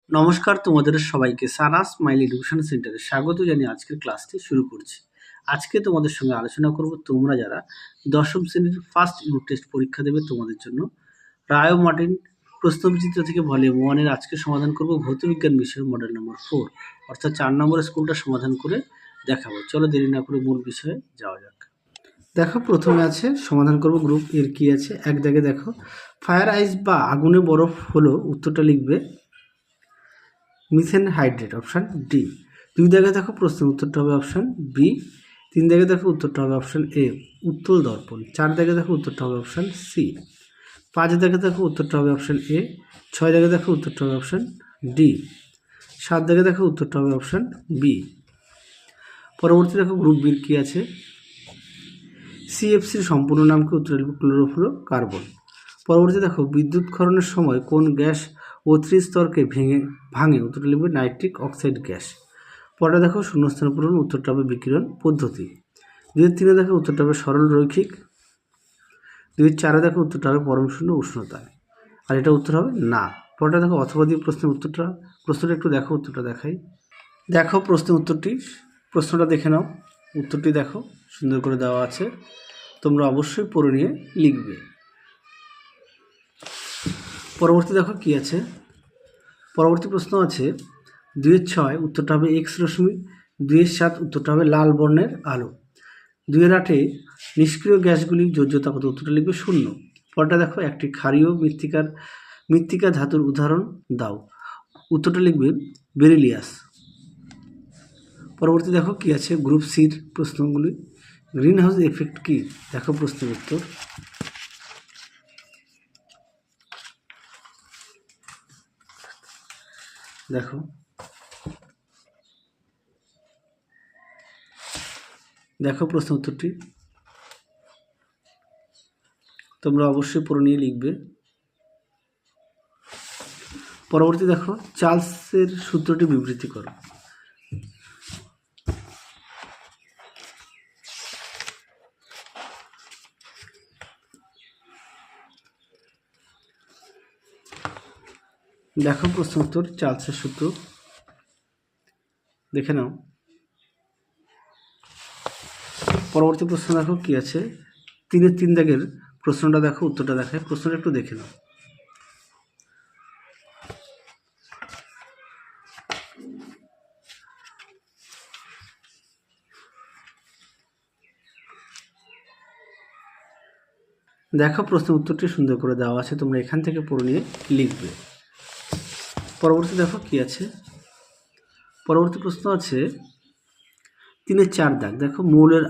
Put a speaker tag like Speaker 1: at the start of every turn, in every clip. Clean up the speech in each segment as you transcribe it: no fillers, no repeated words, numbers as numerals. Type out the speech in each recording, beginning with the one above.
Speaker 1: নমস্কার তোমাদের সবাইকে সারাস স্মাইল এডুকেশন সেন্টারে স্বাগত জানিয়ে আজকের ক্লাসটি শুরু করছি। আজকে তোমাদের সঙ্গে আলোচনা করব তোমরা যারা দশম শ্রেণীর ফার্স্ট ইউনিট টেস্ট পরীক্ষা দেবে তোমাদের জন্য রায় ও মার্টিন প্রশ্নবিচিত্র থেকে ভলিউম 1 এর আজকে সমাধান করব ভৌতবিজ্ঞান বিষয়ের মডেল নম্বর 4 অর্থাৎ 4 নম্বরের স্কুলটা সমাধান করে দেখাবো। চলো দেরি না করে মূল বিষয়ে যাওয়া যাক। দেখো প্রথমে আছে সমাধান করব গ্রুপ এর কি আছে। এক দাগে দেখো ফায়ার আইস বা আগুনে বরফ হলো, উত্তরটা লিখবে মিথেন হাইড্রেট, অপশান ডি। দুই দাগে দেখো প্রশ্নের উত্তরটা হবে অপশান বি। তিন দাগে দেখো উত্তরটা হবে অপশান এ উত্তল দর্পণ। চার দাগে দেখো উত্তরটা হবে অপশান সি। পাঁচ দাগে দেখো উত্তরটা হবে অপশান এ। ছয় দাগে দেখো উত্তরটা হবে অপশান ডি। সাত দাগে দেখো উত্তরটা হবে অপশান বি। পরবর্তী দেখো গ্রুপ বির কি আছে। সিএফসির সম্পূর্ণ নাম কি, উত্তর লিখবে ক্লোরোফ্লোরো কার্বন। পরবর্তী দেখো বিদ্যুৎ ক্ষরণের সময় কোন গ্যাস ও ত্রিস্তরকে ভাঙে, উত্তরটা লিখবে নাইট্রিক অক্সাইড গ্যাস। পরে দেখো শূন্যস্থান পূরণ, উত্তরটা হবে বিকিরণ পদ্ধতি। 2-3 দেখো উত্তরটা হবে সরল রৈখিক। 2-4 দেখো উত্তরটা হবে পরম শূন্য উষ্ণতায়, আর এটা উত্তর হবে না। পরে দেখো অথবা দিয়ে প্রশ্নের প্রশ্নটা একটু দেখো, উত্তরটা দেখাই। দেখো প্রশ্নটা দেখে নাও, উত্তরটি দেখো সুন্দর করে দেওয়া আছে, তোমরা অবশ্যই পড়ে নিয়ে লিখবে। পরবর্তী দেখো কি আছে। পরবর্তী প্রশ্ন আছে 2-6 উত্তরটা হবে এক্স রশ্মি। 2-7 উত্তরটা হবে লাল বর্ণের আলো। 2-8 নিষ্ক্রিয় গ্যাসগুলির যোজ্যতা কত, উত্তরটা লিখবে 0। পরটা দেখো একটি ক্ষারীয় মৃত্তিকা ধাতুর উদাহরণ দাও, উত্তরটা লিখবে বেরিলিয়াস। পরবর্তী দেখো কি আছে গ্রুপ সির প্রশ্নগুলি। গ্রিন হাউস এফেক্ট কি, দেখো প্রশ্নের উত্তর। দেখো প্রশ্ন উত্তরটি তোমরা অবশ্যই পড়ে নিয়ে লিখবে। পরবর্তী দেখো চার্লসের সূত্রটি বিবৃতি করো। দেখো প্রশ্ন উত্তর চার্লসের সূত্র দেখে নাও। পরবর্তী প্রশ্ন দেখো কি আছে। 3 দাগের প্রশ্নটা দেখো, উত্তরটা দেখায়, প্রশ্নটা একটু দেখে নাও। দেখো প্রশ্নের উত্তরটি সুন্দর করে দেওয়া আছে, তোমরা এখান থেকে পড়ে নিয়ে লিখবে। পরবর্তী দেখো কি আছে। পরবর্তী প্রশ্ন আছে 3-4 দাগ, দেখো মৌলের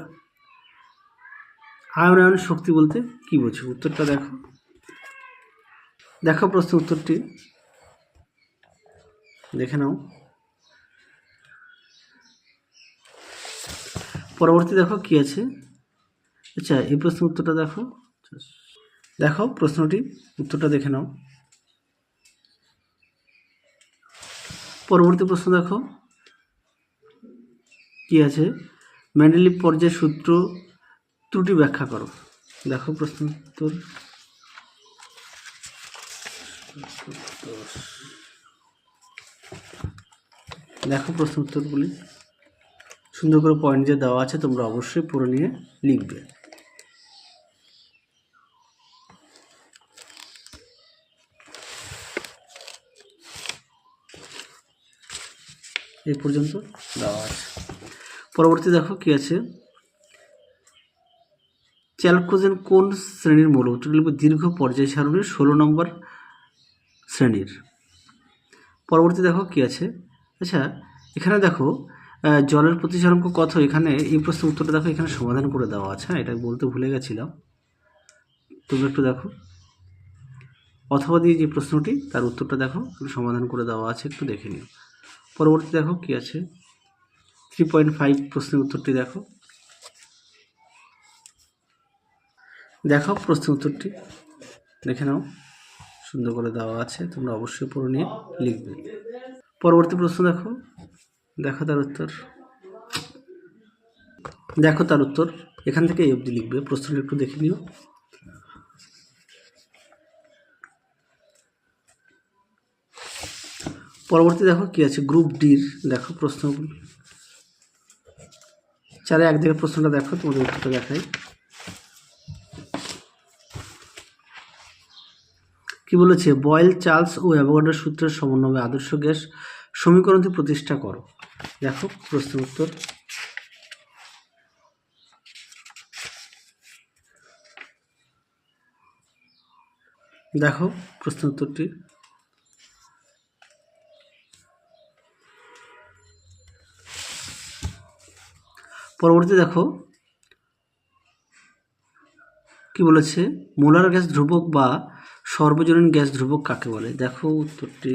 Speaker 1: আয়নায়ন শক্তি বলতে কি বোঝো, উত্তরটা দেখো। দেখো প্রশ্নের উত্তরটি দেখে নাও। পরবর্তী দেখো কি আছে। আচ্ছা এই প্রশ্নের উত্তরটা দেখো। দেখো প্রশ্নটি উত্তরটা দেখে নাও। পরবর্তী প্রশ্ন দেখো কি আছে। মেন্ডেলিভ পর্যায়ের সূত্র ত্রুটি ব্যাখ্যা করো, দেখো প্রশ্ন উত্তর। দেখো প্রশ্ন উত্তরগুলি সুন্দর করে পয়েন্ট দিয়ে দেওয়া আছে, তোমরা অবশ্যই পড়ে নিয়ে লিখবে। এই পর্যন্ত দেওয়া আছে। পরবর্তী দেখো কি আছে। চ্যালকোজেন কোন শ্রেণীর মৌল, উত্তর লিখবে দীর্ঘ পর্যায় সারণীর 16 নম্বর শ্রেণীর। পরবর্তী দেখো কি আছে। আচ্ছা এখানে দেখো জলের প্রতিসরাঙ্ক কত, এখানে এই প্রশ্নের উত্তরটা দেখো এখানে সমাধান করে দেওয়া আছে। এটা বলতে ভুলে গেছিলাম, তোমরা একটু দেখো। অথবা দিয়ে যে প্রশ্নটি তার উত্তরটা দেখো সমাধান করে দেওয়া আছে, একটু দেখে নিও। পরবর্তী দেখো কি আছে। 3.5 প্রশ্নের উত্তরটি দেখো। দেখো প্রশ্নের উত্তরটি দেখে নাও, সুন্দর করে দেওয়া আছে, তোমরা অবশ্যই পড়ে নিয়ে লিখবে। পরবর্তী প্রশ্ন দেখো। দেখো তার উত্তর এখান থেকে এই অবধি লিখবে, প্রশ্নটা একটু দেখে নিও। পরবর্তী দেখো কি আছে গ্রুপ ডির, দেখো প্রশ্ন 4 এক দিকের প্রশ্নটা দেখো, তোমাদের উত্তরটা দেখাই। কি বলেছে, বয়েল, চার্লস ও অ্যাভোগাড্রো সূত্রের সমন্বয়ে আদর্শ গ্যাস সমীকরণটি প্রতিষ্ঠা করো। দেখো প্রশ্নের উত্তর। দেখো প্রশ্নের উত্তরটি। পরবর্তী দেখো কি বলেছে, মোলার গ্যাস ধ্রুবক বা সর্বজনীন গ্যাস ধ্রুবক কাকে বলে। দেখো উত্তরটি।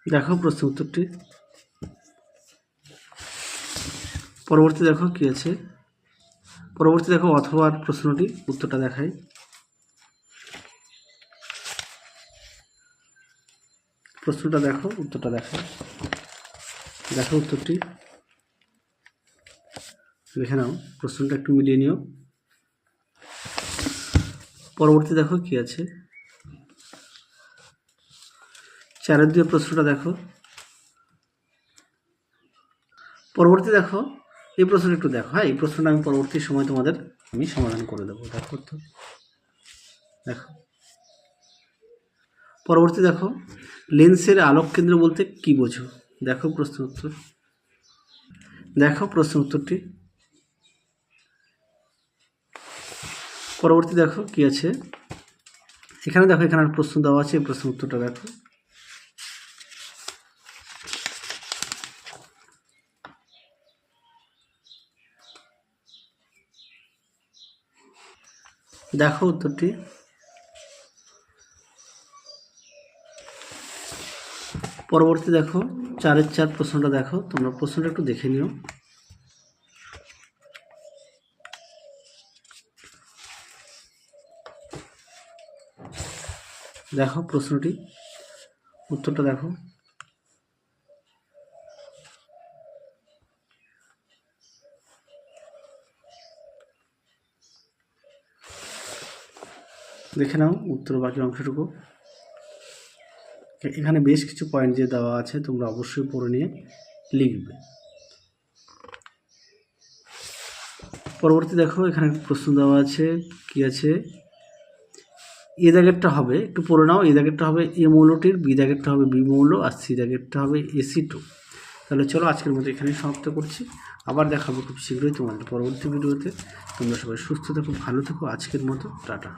Speaker 1: দেখো প্রশ্ন উত্তরটি। পরবর্তী দেখো কি আছে, পরবর্তী দেখো অথবা প্রশ্নটি, উত্তরটা দেখাই। প্রশ্নটা দেখো, উত্তরটা দেখো। দেখো উত্তরটি, লিখে নাও, প্রশ্নটা একটু মিলিয়ে নিও। পরবর্তী দেখো কি আছে, 4-2 প্রশ্নটা দেখো। পরবর্তী দেখো এই প্রশ্নটা একটু দেখো। হ্যাঁ, এই প্রশ্নটা আমি পরবর্তী সময় তোমাদের আমি সমাধান করে দেবো। দেখো তো, দেখো পরবর্তী দেখো, লেন্সের আলোক কেন্দ্র বলতে কি বোঝো। দেখো প্রশ্ন উত্তর। দেখো প্রশ্ন উত্তরটি। পরবর্তী দেখো কি আছে, এখানে দেখো, এখানে প্রশ্ন দেওয়া আছে, এই প্রশ্ন উত্তরটা দেখো। দেখো উত্তরটি। পরবর্তী দেখো 4-4 প্রশ্নটা দেখো, তোমরা প্রশ্নটা একটু দেখে নিও। দেখো প্রশ্নটি, উত্তরটা দেখো। দেখে নাও উত্তর বাকি অংশটুকু। এখানে বেশ কিছু পয়েন্ট যে দেওয়া আছে, তোমরা অবশ্যই পড়ে নিয়ে লিখবে। পরবর্তী দেখো, এখানে প্রশ্ন দেওয়া আছে, কি আছে, এ দাগেরটা হবে, একটু পড়ে নাও, এ দাগেরটা হবে এ মৌলটির, বি দাগেরটা হবে বি মৌল, আর সি দাগেরটা হবে AC2। তাহলে চলো আজকের মতো এখানেই সমাপ্ত করছি। আবার দেখাবো খুব শীঘ্রই তোমাদের পরবর্তী ভিডিওতে। তোমরা সবাই সুস্থ থেকো, ভালো থেকো। আজকের মতো টাটা।